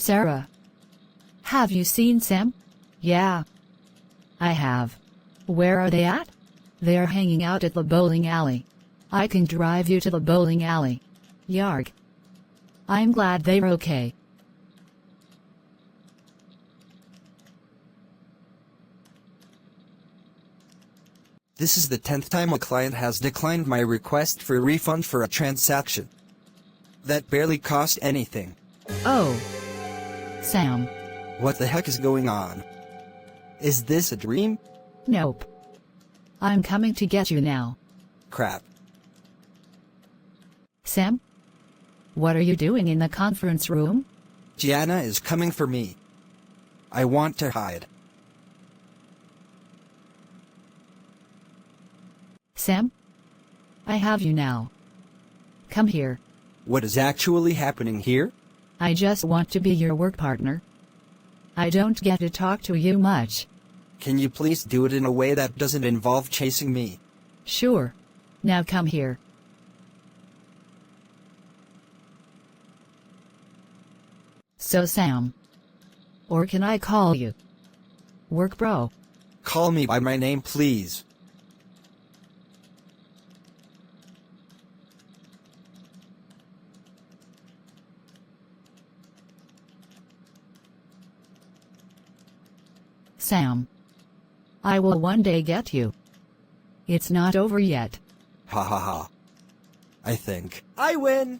Sarah. Have you seen Sam? Yeah. I have. Where are they at? They're hanging out at the bowling alley. I can drive you to the bowling alley. Yarg. I'm glad they're okay. This is the 10th time a client has declined my request for a refund for a transaction that barely cost anything. Oh. Sam. What the heck is going on? Is this a dream? Nope. I'm coming to get you now. Crap. Sam? What are you doing in the conference room? Gianna is coming for me. I want to hide. Sam? I have you now. Come here. What is actually happening here? I just want to be your work partner. I don't get to talk to you much. Can you please do it in a way that doesn't involve chasing me? Sure. Now come here. So Sam. Or can I call you Work Bro? Call me by my name, please. Sam. I will one day get you. It's not over yet. Ha ha ha. I think I win.